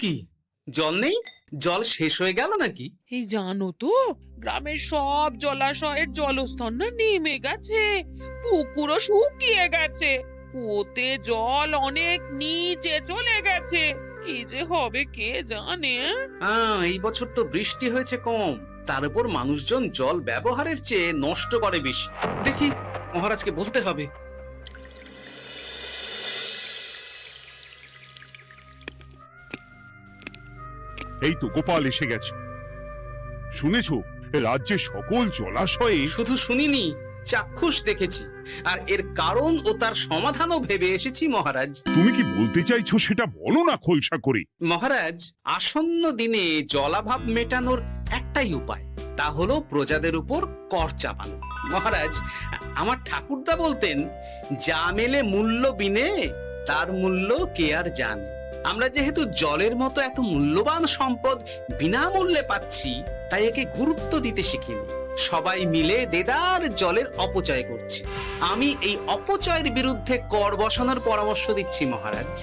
কি জল নেই? জল শেষ হয়ে গেল নাকি? এই জানো তো, গ্রামের সব জলাশয়ের জলস্তর না নেমে গেছে, পুকুরও শুকিয়ে গেছে, কুয়োতে জল অনেক নিচে চলে গেছে। কি যে হবে কে জানে। এই বছর তো বৃষ্টি হয়েছে কম, তার উপর মানুষজন জল ব্যবহারের চেয়ে নষ্ট করে বেশি। দেখি, মহারাজকে বলতে হবে। এই তো গোপাল এসে গেছে। শুনেছো, রাজ্যের সকল জলাশয়ে শুধু শুনিনি, চাক্ষুষ দেখেছি, আর এর কারণ ও তার সমাধানও ভেবে এসেছি মহারাজ। তুমি কি বলতে চাইছো সেটা বলো না খোলসা করে। মহারাজ, আসন্ন দিনে জলাভাব মেটানোর একটাই উপায়, তা হলো প্রজাদের উপর কর চাপানো। মহারাজ, আমার ঠাকুরদা বলতেন, যা মেলে মূল্য বিনে তার মূল্য কে আর জানে। আমরা যেহেতু জলের মতো এত মূল্যবান সম্পদ বিনামূল্যে পাচ্ছি, তাই একে গুরুত্ব দিতে শিখিনি। সবাই মিলে দেদার জলের অপচয় করছে। আমি এই অপচয়ের বিরুদ্ধে কর বসানোর পরামর্শ দিচ্ছি মহারাজ।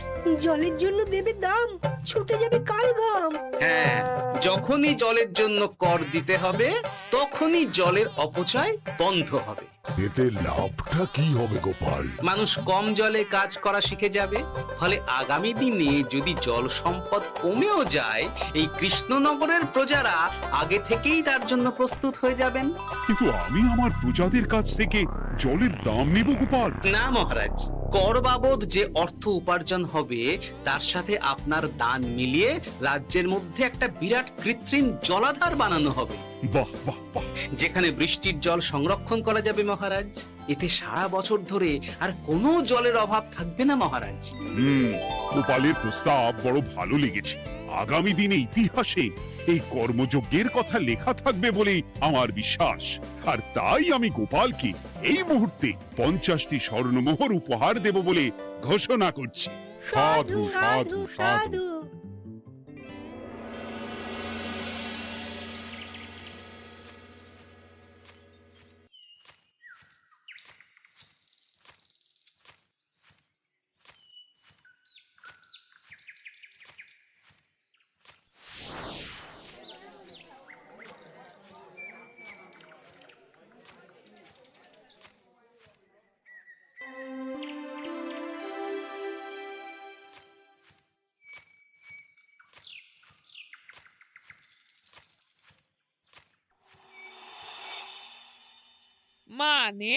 জলের জন্য দেবে দাম, ছুটে যাবে কাল ঘাম। হ্যাঁ, যখনই জলের জন্য কর দিতে হবে, তখনই জলের অপচয় বন্ধ হবে। এতে লাভটা কি হবে গোপাল? মানুষ কম জলে কাজ করা শিখে যাবে, ফলে আগামী দিনে যদি জল সম্পদ কমেও যায়, এই কৃষ্ণনগরের প্রজারা আগে থেকেই তার জন্য প্রস্তুত হয়ে যাবেন। কিন্তু আমি আমার প্রজাদের কাছ থেকে জলের দাম নেব গোপাল? না মহারাজ, কর বাবদ যে অর্থ উপার্জন হবে, তার সাথে আপনার দান মিলিয়ে রাজ্যের মধ্যে একটা বিরাট কৃত্রিম জলাধার বানানো হবে, বাহ বাহ বাহ! যেখানে বৃষ্টির জল সংরক্ষণ করা যাবে মহারাজ। এতে সারা বছর ধরে আর কোনো জলের অভাব থাকবে না মহারাজ। গোপালের প্রস্তাব বড় ভালো লেগেছে। আগামী দিনে ইতিহাসে এই কর্মযজ্ঞের কথা লেখা থাকবে বলেই আমার বিশ্বাস। আর তাই আমি গোপালকে এই মুহূর্তে 50টি স্বর্ণমোহর উপহার দেব বলে ঘোষণা করছি। সাধু সাধু সাধু। মানে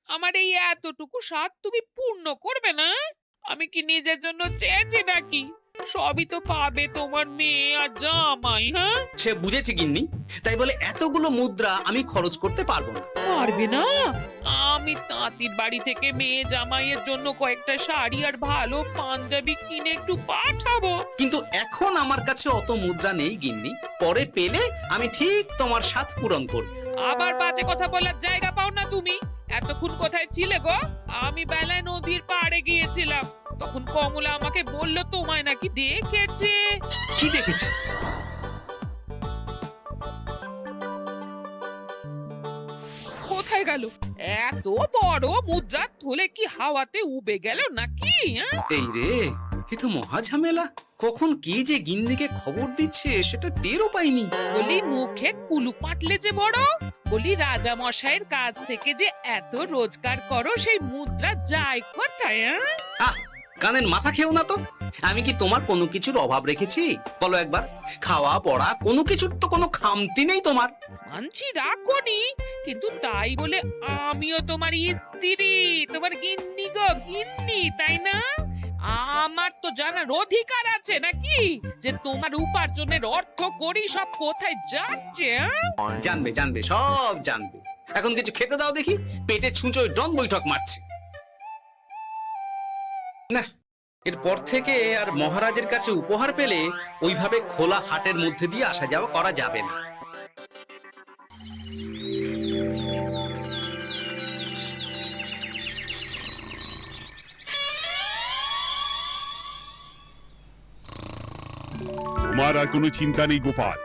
আমার এই এতটুকু স্বাদ তুমি পূর্ণ করবে না? আমি কি নিজের জন্য চেয়েছি নাকি? সবই তো পাবে তোমার মেয়ে আর জামাই। হ্যাঁ, সে বুঝেছি গিন্নি, তাই বলে এতগুলো মুদ্রা আমি খরচ করতে পারবো না। পারবে না? আমি তাঁতির বাড়ি থেকে মেয়ে জামাইয়ের জন্য কয়েকটা শাড়ি আর ভালো পাঞ্জাবি কিনে একটু পাঠাবো। কিন্তু এখন আমার কাছে অত মুদ্রা নেই গিন্নি, পরে পেলে আমি ঠিক তোমার স্বাদ পূরণ করব। আবার বাজে কথা বলার জায়গা পাও না তুমি। এতক্ষণ কোথায় ছিলে গো? আমি বেলায় নদীর পাড়ে গিয়েছিলাম, তখন কমলা আমাকে বলল তোমায় নাকি দেখেছে। কি দেখেছি? কোথায় গেল? এত বড় মুদ্রা থলে কি হাওয়াতে উবে গেল নাকি? এই রে, এ তো মহা ঝামেলা। কখন কে যে গিন্নিকে খবর দিচ্ছে সেটা টেরও পাইনি। বলি মুখে কুলু পাটলে যে বড়, বলি রাজা মশাইয়ের কাছ থেকে যে এত রোজগার করো, সেই মুদ্রা যায় কোথায়? কানের মাথা খেও না তো। আমি কি তোমার কোনো কিছুর অভাব রেখেছি? বলো একবার। খাওয়া পড়া কোনো কিছুর তো কোনো খামতি নেই তোমার। মানছি রাখোনি, কিন্তু তাই বলে আমিও তোমার স্ত্রী, তোমার গিন্নি গো গিন্নি, তাই না? আমার তো জানার অধিকার আছে নাকি যে তোমার উপার্জনের অর্থ করি সব কোথায় যাচ্ছে? জানবে জানবে, সব জানবে। এখন কিছু খেতে দাও দেখি, পেটে ছুঁচোয় ডন বৈঠক মারছে। না, এরপর থেকে আর মহারাজের কাছে উপহার পেলে ওইভাবে খোলা হাটের মধ্যে দিয়ে আসা যাওয়া করা যাবে না। তোমার আর কোনো চিন্তা নেই গোপাল।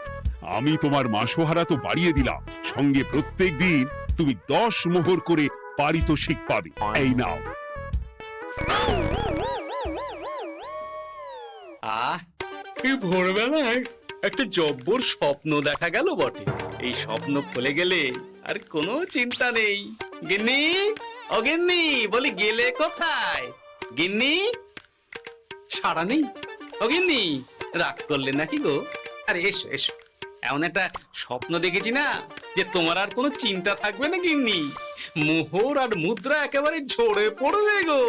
আমি তোমার মাসোহারা তো বাড়িয়ে দিলাম, সঙ্গে প্রত্যেক দিন তুমি 10 মোহর করে পারিতোষিক পাবে। এই নাও। আহ, এই ভোরবেলায় একটা জব্বর স্বপ্ন দেখা গেল বটে। এই স্বপ্ন খুলে গেলে আর কোনো চিন্তা নেই। গিন্নি, ও গিন্নি, বলি গেলে কোথায়? গিন্নি, সারা নেই। ও গিন্নি, রাগ করলে নাকি গো? আরে এসো এসো, এমন একটা স্বপ্ন দেখেছি না যে তোমার আর কোনো চিন্তা থাকবে না গিন্নি। মোহর আর মুদ্রা একেবারে ঝরে পড়বে গো।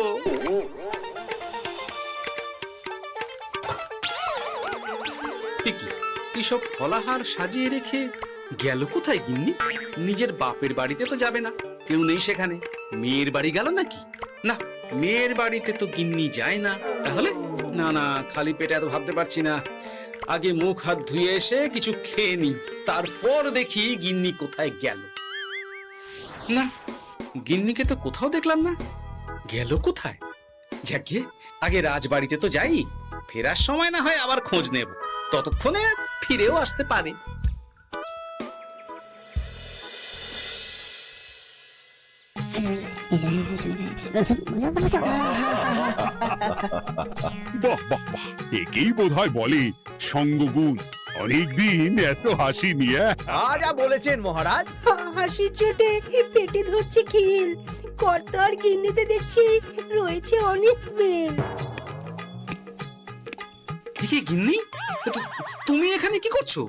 এসব ফলাহার সাজিয়ে রেখে গেল কোথায় গিন্নি? নিজের বাপের বাড়িতে তো যাবে না, কেউ নেই সেখানে। মেয়ের বাড়ি গেল নাকি? না, মেয়ের বাড়িতে তো গিন্নি যায় না। তাহলে না না, খালি পেটে এত ভাবতে পারছি না। আগে মুখ হাত ধুয়ে এসে কিছু খেয়ে নি, তারপর দেখি গিন্নি কোথায় গেল। না, গিন্নিকে তো কোথাও দেখলাম না। গেল কোথায়? যাকে আগে রাজবাড়িতে তো যাই, ফেরার সময় না হয় আবার খোঁজ নেব, ততক্ষণে ফিরেও আসতে পারে। বাহ বাহ বাহ, একেই বোধহয় বলে সঙ্গগুণ। অনেকদিন এত হাসি নিয়ে। যা বলেছেন মহারাজ। হাসির চোটে পেটে ধরছে খিল। কর্তা আর গিন্নিতে দেখছি রয়েছে অনেক প্রেম। কি গিন্নি, তুমি এখানে কি করছো?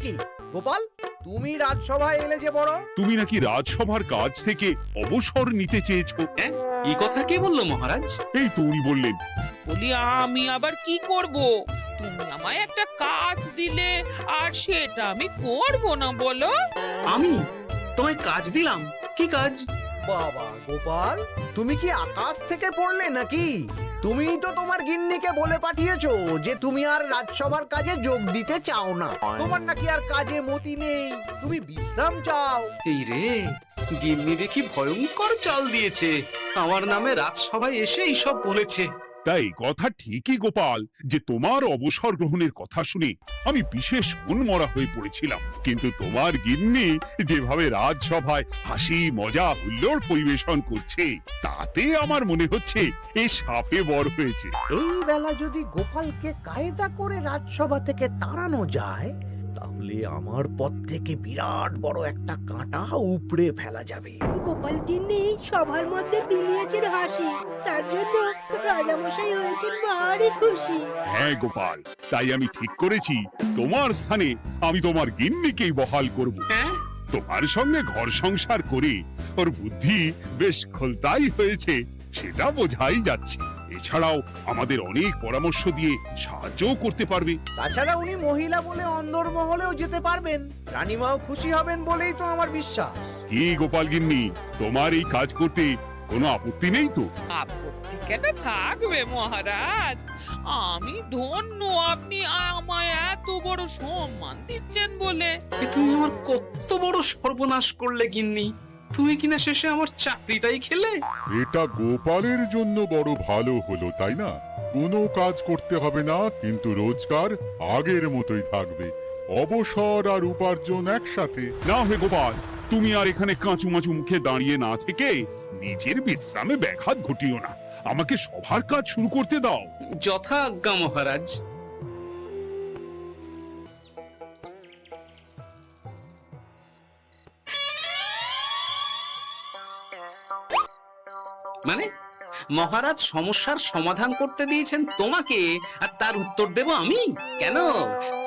কি গোপাল, তুমি রাজসভায় এলে যে বড়? তুমি নাকি রাজসভার কাজ থেকে অবসর নিতে চেয়েছো? হ্যাঁ, এই কথা কে বললো মহারাজ? এই তো উনি বললেন। বলি আমি আবার কি করব? তুমি আমায় একটা কাজ দিলে আর সেটা আমি করব না বলো? আমি তোমায় কাজ দিলাম? কি কাজ? বাবা গোপাল, তুমি কি আকাশ থেকে পড়লে নাকি? তুমি তো তোমার গিন্নিকে বলে পাঠিয়েছো যে তুমি আর রাজসভার কাজে যোগ দিতে চাও না। তোমার নাকি আর কাজে মতি নেই, তুমি বিশ্রাম চাও। এই রে, গিন্নি দেখি ভয়ঙ্কর চাল দিয়েছে। আমার নামে রাজসভায় এসে এইসব বলেছে। তাই কথা ঠিকই গোপাল, যে তোমার অবসর গ্রহণের কথা শুনে আমি বিশেষ মনমরা হয়ে পড়েছিলাম। কিন্তু তোমার গিন্নি যেভাবে রাজসভায় হাসি মজা হুল্লোড় পরিবেশন করছে, তাতে আমার মনে হচ্ছে এ সাপে বর হয়েছে। এই বেলা যদি গোপালকে কায়দা করে রাজসভা থেকে তাড়ানো যায়, তাহলে আমার পথ থেকে বিরাট বড় একটা কাঁটা উপড়ে ফেলা যাবে। গোপাল গিন্নি সবার মধ্যে বিলিয়েছেন হাসি, তার জন্য রাজামশাই হয়েছেন ভারী খুশি। হ্যাঁ গোপাল, তাই আমি ঠিক করেছি তোমার স্থানে আমি তোমার গিন্নিকেই বহাল করব। হ্যাঁ, তোমার সঙ্গে ঘর সংসার করে ওর বুদ্ধি বেশ খোলতাই হয়েছে, সেটা বোঝাই যাচ্ছে। এছাড়াও আমাদের অনেক পরামর্শ দিয়ে সাহায্যও করতে পারবে। তাছাড়া উনি মহিলা বলে অন্দরমহলেও যেতে পারবেন, রানীমাও খুশি হবেন বলেই তো আমার বিশ্বাস। কি গোপাল গিন্নি, তোমার এই কাজ করতে কোনো আপত্তি নেই তো? আপত্তি কেন থাকবে মহারাজ? আমি ধন্য আপনি আমায় এত বড় সম্মান দিচ্ছেন বলে। এ তুমি আমার কত বড় সর্বনাশ করলে গিন্নি। তুমি কিনা শেষে আমার চাকরিটাই খেলে। এটা গোপালের জন্য বড় ভালো হলো, তাই না? কোনো কাজ করতে হবে না, কিন্তু রোজগার আগের মতোই থাকবে। অবসর আর উপার্জন একসাথে। না হে গোপাল, তুমি আর এখানে কাঁচু মাচু মুখে দাঁড়িয়ে না থেকে নিজের বিশ্রামে ব্যাঘাত ঘটিও না। আমাকে সবার কাজ শুরু করতে দাও। যথা আজ্ঞা মহারাজ। মানে মহারাজ সমস্যার সমাধান করতে দিয়েছেন তোমাকে, আর তার উত্তর দেব আমি? কেন?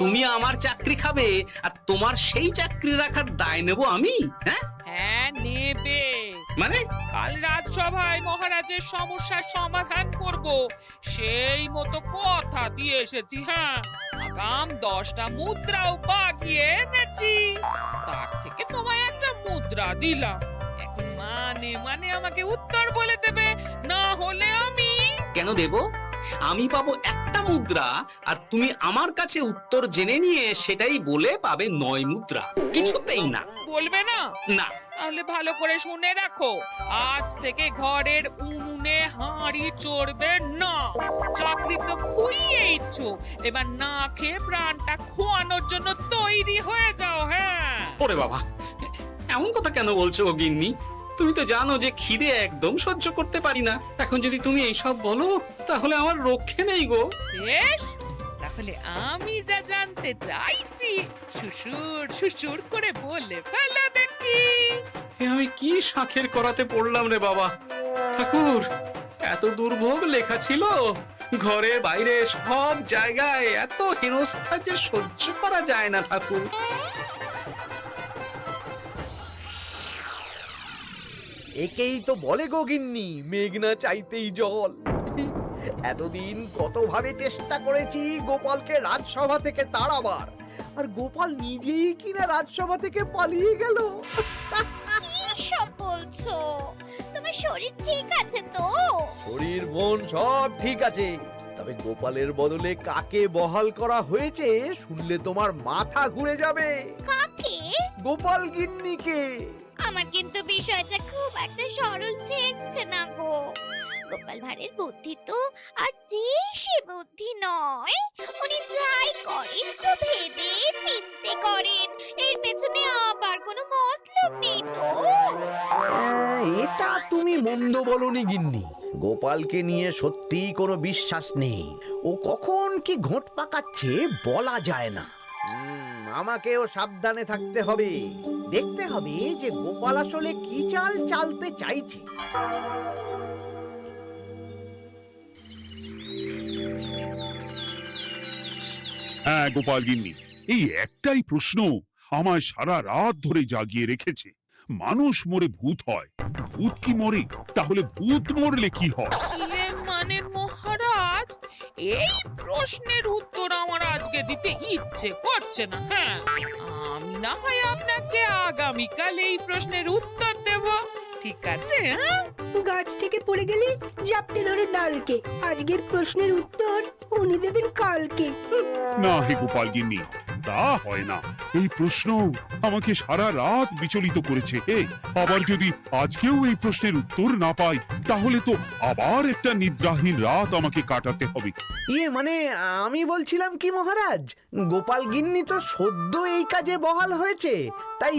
তুমি আমার চাকরি খাবে আর তোমার সেই চাকরি রাখার দায় নেব আমি? হ্যাঁ হ্যাঁ, নেবে। মানে কাল রাজসভায় মহারাজের সমস্যার সমাধান করব, সেই মতো কথা দিয়ে এসেছি। হ্যাঁ, আগাম 10টা মুদ্রাও বাগিয়ে এনেছি। তার থেকে তোমায় একটা মুদ্রা দিলাম। এখন মানে মানে আমাকে উত্তর বলে দেবে, না হলে আমি কেন দেব? আমি পাবো একটা মুদ্রা, আর তুমি আমার কাছে উত্তর জেনে নিয়ে সেটাই বলে পাবে 9 মুদ্রা। কিছুতেই না। বলবে না? না। তাহলে ভালো করে শুনে রাখো, আজ থেকে ঘরের উনুনে হাঁড়ি চড়বে না। চাকরি তো খুইয়েইছ, এবার না খেয়ে প্রাণটা খোয়ানোর জন্য তৈরি হয়ে যাও। হ্যাঁ। ওরে বাবা, এমন কথা কেন বলছো গো গিন্নি? তুমি তো জানো যে খিদে একদম সহ্য করতে পারি না। এখন যদি তুমি এইসব বলো, তাহলে আমার রক্ষে নেই গো। বেশ, তা বলে আমি যা জানতে চাইছি শ্বশুর শ্বশুর করে বলে ফেলো দেখি। এ আমি কি শাঁখের করাতে পড়লাম রে বাবা! ঠাকুর, এত দুর্ভোগ লেখা ছিল, ঘরে বাইরে সব জায়গায় এত হেনস্থা যে সহ্য করা যায় না ঠাকুর। একেই তো বলে গো গিন্নি, মেঘ না চাইতেই জল। এতদিন কতভাবে চেষ্টা করেছি গোপালকে রাজসভা থেকে তাড়াবার, আর গোপাল নিজেই কিনা রাজসভা থেকে পালিয়ে গেল। কি সব বলছো? তোমার শরীর ঠিক আছে তো? শরীর মন সব ঠিক আছে, তবে গোপালের বদলে কাকে বহাল করা হয়েছে শুনলে তোমার মাথা ঘুরে যাবে। কাকে? গোপাল গিন্নিকে। আমার কিন্তু বিষয়টা খুব একটা সরল ঠেকছে না গো। গোপাল ভাঁড়ের বুদ্ধি তো আর যে সে বুদ্ধি নয়। উনি যাই করেন খুব ভেবে চিন্তে করেন, এর পেছনে আবার কোনো মতলব নেই তো। এটা তুমি মন্দ বলনি গিন্নি। গোপালকে নিয়ে সত্যিই কোনো বিশ্বাস নেই। ও কখন কি ঘোট পাকাচ্ছে বলা যায় না। আমাকেও সাবধানে থাকতে হবে। দেখতে হবে যে গোপাল আসলে কি চাল চালতে চাইছে। হ্যাঁ গোপাল গিন্নি, এই একটাই প্রশ্ন আমায় সারা রাত ধরে জাগিয়ে রেখেছে। মানুষ মরে ভূত হয়, ভূত কি মরে? তাহলে ভূত মরলে কি হয়? মানে মহারাজ, এই প্রশ্নের উত্তর আমার আজকে দিতে ইচ্ছে করছে না। হ্যাঁ, আমি না হয় আপনাকে আগামীকাল এই প্রশ্নের উত্তর দেব, ঠিক আছে? হ্যাঁ, গাছ থেকে পড়ে গেলে জাপটে ধরে ডালকে। আজকের প্রশ্নের উত্তর উনি দেবেন কালকে। না হে গোপাল গিন্নি, তা হয় না। এই প্রশ্ন আমাকে সারা রাত বিচলিত করেছে। আবার যদি আজকেও এই প্রশ্নের উত্তর না পাই, তাহলে তো আবার একটা নিদ্রাহীন রাত আমাকে কাটাতে হবে। মানে আমি বলছিলাম কি মহারাজ, গোপাল গিন্নি তো সদ্য এই কাজে বহাল হয়েছে, তাই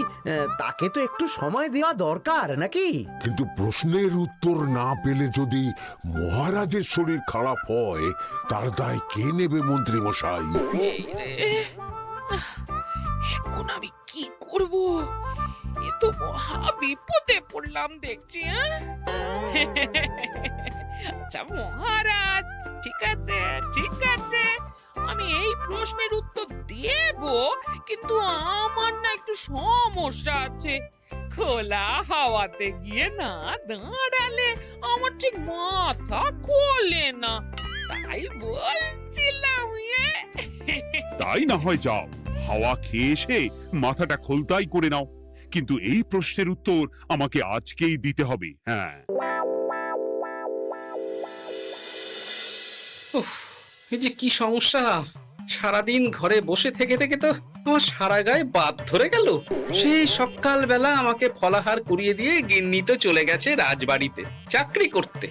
তাকে তো একটু সময় দেওয়া দরকার নাকি? কিন্তু প্রশ্নের উত্তর না পেলে যদি মহারাজের শরীর খারাপ হয়, তার দায় কে নেবে মন্ত্রী মশাই? এই রে, এখন আমি কি করব? এ তো মহা বিপদে পড়লাম দেখছি। আচ্ছা মহারাজ, ঠিক আছে ঠিক আছে, আমি এই প্রশ্নের উত্তর দেব, কিন্তু আমার না একটু সমস্যা আছে। খোলা হাওয়াতে গিয়ে না দাঁড়ালে আমার ঠিক মাথা খোলে না, তাই বলছিলাম। তাই না হয় যাও, হাওয়া খেয়ে এসে মাথাটা খোলতাই করে নাও, কিন্তু এই প্রশ্নের উত্তর আমাকে আজকেই দিতে হবে। হ্যাঁ, উফ, এই যে কি সমস্যা! সারাদিন ঘরে বসে থেকে থেকে তো আমার সারা গায়ে বাদ ধরে গেল। সেই সকালবেলা আমাকে ফলাহার করিয়ে দিয়ে গিন্নি তো চলে গেছে রাজবাড়িতে চাকরি করতে।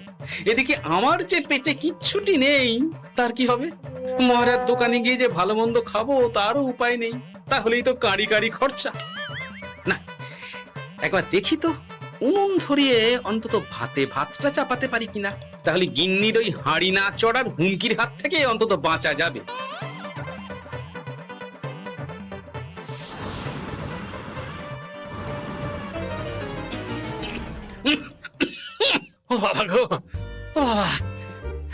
এদিকে আমার যে পেটে কিচ্ছুটি নেই, তার কি হবে? মহারাজ দোকানে গিয়ে যে ভালো মন্দ খাবো তারও উপায় নেই, তাহলেই তো কাঁড়ি কাঁড়ি খরচা। না, একবার দেখি তো উনুন ধরিয়ে অন্তত ভাতটা চাপাতে পারি কিনা, তাহলে গিন্নির ওই হাঁড়ি না চড়ার হুমকির হাত থেকে অন্তত বাঁচা যাবে। ও বাবা গো, ও বাবা,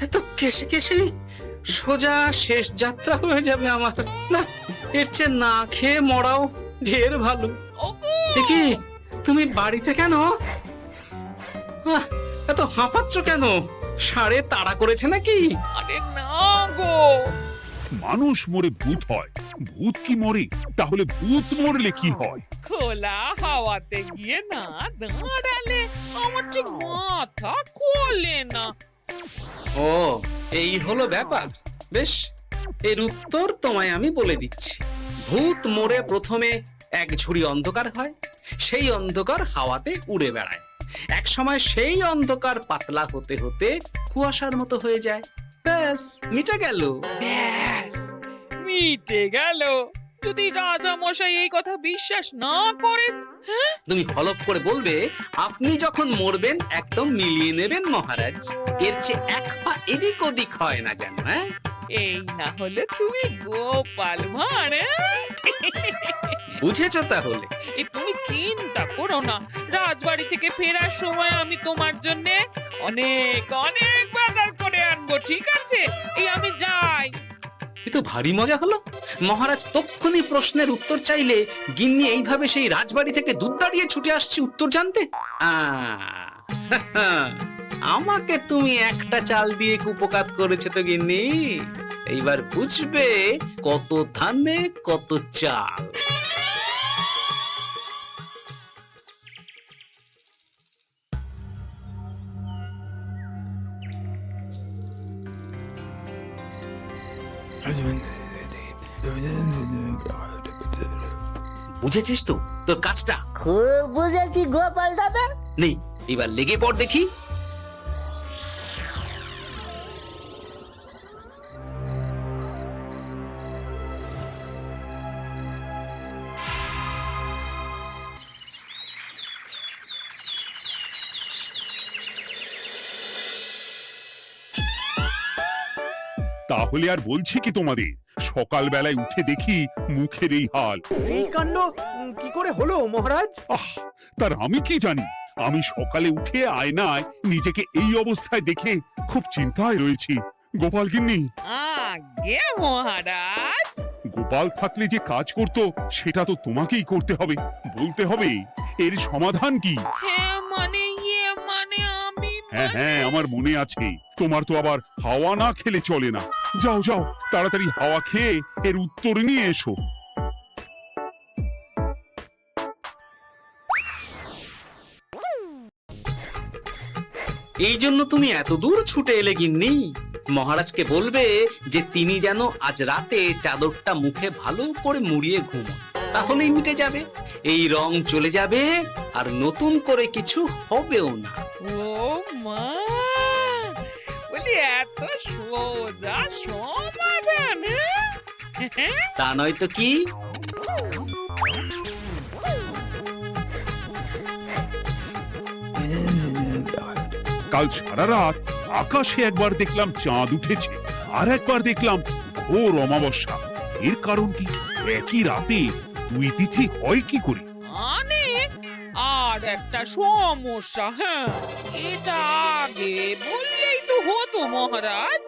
এত কেসে কেসে সোজা শেষ যাত্রা হয়ে যাবে আমার। না, এর চেয়ে না খেয়ে মরাও ঢের ভালো। দেখি তুমি বাড়িতে কেন? এত হাঁপাচ্ছ কেন? সাড়ে তাড়া করেছে নাকি? আরে না গো, মানুষ মরে ভূত হয়, ভূত কি মরে? তাহলে ভূত মরলে কি হয়? খোলা হাওয়াতে গিয়ে না দাঁড়ালে আমার ঠিক মাথা খোলে না। ও, এই হলো ব্যাপার। বেশ, এর উত্তর তোমায় আমি বলে দিচ্ছি। ভূত মরে প্রথমে এক ঝুড়ি অন্ধকার হয়, সেই অন্ধকার হাওয়াতে উড়ে বেড়ায়। এক সময় সেই অন্ধকার পাতলা হতে হতে কুয়াশার মতো হয়ে যায়। ব্যাস, মিটে গেল। ব্যাস, মিটে গেল। যদি রাজা মশাই এই কথা বিশ্বাস না করেন, তুমি হলপ করে বলবে আপনি যখন মরবেন একদম মিলিয়ে নেবেন মহারাজ। এর চেয়ে এক পা এদিক ওদিক হয় না যেন। হ্যাঁ, এই না হলে তুমি গোপাল ভাঁড় বুঝেছো তাহলে? এই তুমি চিন্তা করো না, রাজবাড়ি থেকে ফেরার সময় আমি তোমার জন্য অনেক অনেক বাজার করে আনবো, ঠিক আছে? এই আমি যাই। এ তো ভারী মজা হলো। মহারাজ তক্ষুনি প্রশ্নের উত্তর চাইলে গিন্নি এইভাবে সেই রাজবাড়ি থেকে দুধ দাঁড়িয়ে ছুটে আসছে উত্তর জানতে। আমাকে তুমি একটা চাল দিয়ে কুপকাত করেছো তো গিন্নি। এইবার বুঝবে কত ধানে কত চাল। বুঝেছিস তো তোর কাজটা? খুব বুঝেছি গোপাল দাদা। নেই, এবার লেগে পড় দেখি। তাহলে আর বলছি কি তোমাদের, সকালবেলায় উঠে দেখি মুখের এই হাল। এই কাণ্ড কি করে হলো মহারাজ? আহ, তার আমি কি জানি। আমি সকালে উঠে আয়নায় নিজেকে এই অবস্থায় দেখে খুব চিন্তায় রয়েছি। গোপাল গিন্নি, আগে মহারাজ, গোপাল থাকলে যে কাজ করতো সেটা তো তোমাকেই করতে হবে, বলতে হবে এর সমাধান কি। হ্যাঁ মানে মানে আমি হ্যাঁ হ্যাঁ, আমার মনে আছে। তোমার তো আবার হাওয়া না খেলে চলে না। যাও যাও, তাড়াতাড়ি হাওয়া খেয়ে এর উত্তর নিয়ে এসো। এই জন্য তুমি এত দূর ছুটে এলে গিন্নি? মহারাজকে বলবে যে তিনি যেন আজ রাতে চাদরটা মুখে ভালো করে মুড়িয়ে ঘুমোন, তাহলেই মিটে যাবে। এই রং চলে যাবে আর নতুন করে কিছু হবেও না। ও মা, বলি এত সোজা সমাধান? হ্যাঁ? তা নয় তো কি? কাল সারা রাত আকাশে একবার দেখলাম চাঁদ উঠেছে, আর একবার দেখলাম ঘোর অমাবস্যা। এর কারণ কি? একই রাতে দুই তিথি হয় কি করে? মানে আর একটা সমস্যা, হ্যাঁ, এটা আগে বললেই তো হতো মহারাজ।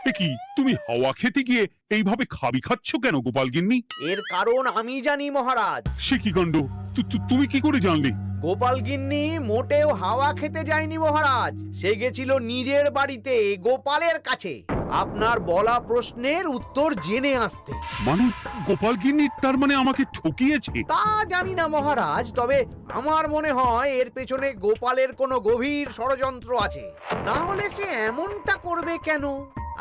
এ কি, তুমি হাওয়া খেতে গিয়ে এইভাবে খাবি খাচ্ছ কেন গোপাল গিন্নি? এর কারণ আমি জানি মহারাজ। সে কি কাণ্ড! তুমি কি করে জানলে? গোপাল গিন্নি মোটেও হাওয়া খেতে যায়নি মহারাজ, সে গেছিল নিজের বাড়িতে গোপালের কাছে আপনার বলা প্রশ্নের উত্তর জেনে আসতে। মানে গোপাল গিন্নি তার মানে আমাকে ঠকিয়েছে? তা জানি না মহারাজ, তবে আমার মনে হয় এর পেছনে গোপালের কোনো গভীর ষড়যন্ত্র আছে, না হলে সে এমনটা করবে কেন?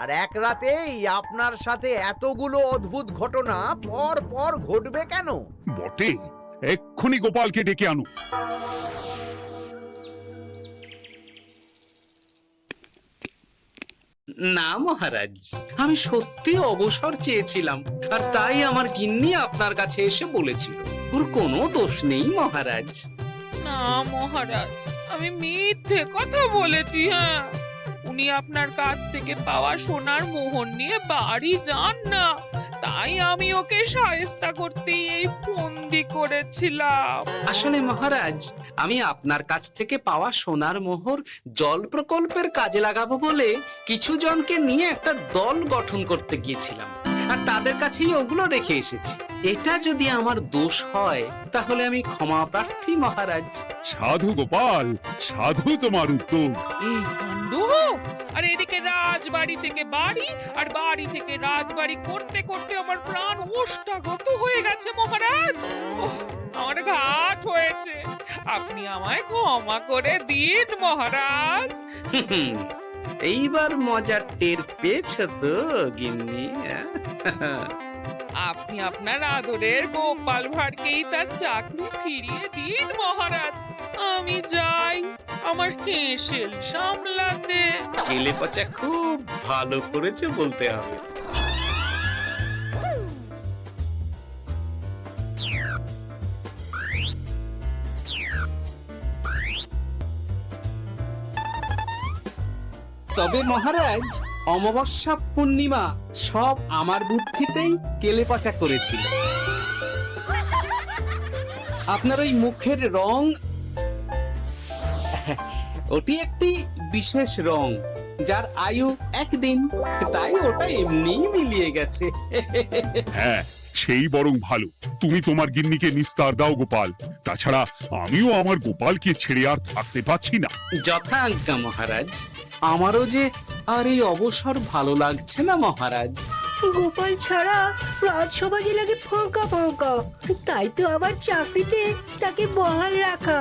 আর এক রাতেই আপনার সাথে এতগুলো অদ্ভুত ঘটনা পর পর ঘটবে কেন? বটে, এক্ষুনি গোপালকে ডেকে আনো। না মহারাজ, আমি সত্যি অবসর চেয়েছিলাম, আর তাই আমার গিন্নি আপনার কাছে এসে বলেছিল। ওর কোনো দোষ নেই মহারাজ। না মহারাজ, আমি মিথ্যে কথা বলেছি। হ্যাঁ, উনি আপনার কাছ থেকে পাওয়া সোনার মোহর নিয়ে বাড়ি যান না, তাই আমি ওকে শায়েস্তা করতে এই ফন্দি করেছিলাম। আসলে মহারাজ, আমি আপনার কাছ থেকে পাওয়া সোনার মোহর জল প্রকল্পের কাজে লাগাবো বলে কিছু জনকে নিয়ে একটা দল গঠন করতে গিয়েছিলাম, আর তাদের কাছেই ওগুলো রেখে এসেছি। এটা যদি আমার দোষ হয় তাহলে আমি ক্ষমা প্রার্থী মহারাজ। সাধু গোপাল, সাধু তোমার উত্তর। এই কাণ্ড! আর এদিকে রাজবাড়ি থেকে বাড়ি, আর বাড়ি থেকে রাজবাড়ি করতে করতে আমার প্রাণ ওষ্ঠাগত হয়ে গেছে মহারাজ। ওহ, আমার ঘাট হয়েছে, আপনি আমায় ক্ষমা করে দিন মহারাজ। এইবার মজার টের পেয়েছ তো গিন্নি? আপনি আপনার আদরের গোপাল ভাঁড়কেই তার চাকরি ফিরিয়ে দিন মহারাজ। আমি যাই আমার হেসেল সামলাতে। কেলে পচা খুব ভালো করেছে বলতে হবে। তবে মহারাজ, অমাবস্যা পূর্ণিমা সব আমার বুদ্ধিতেই কেলেপচা করেছিল। আপনার ওই মুখের রং, ওটি একটি বিশেষ রং যার আয়ু একদিন, তাই ওটা এমনিই মিলিয়ে গেছে। হ্যাঁ, সেই বরং ভালো। তুমি তোমার গিন্নিকে নিস্তার দাও গোপাল। তাছাড়া আমিও আমার গোপালকে ছেড়ে আর থাকতে পারছি না। যথা আজ্ঞা মহারাজ। আমারও যে আর এই অবসর ভালো লাগছে না মহারাজ। গোপাল ছাড়া রাজসভা যে লাগে ফাঁকা ফাঁকা, তাই তো আবার চাকরিতে তাকে বহাল রাখা।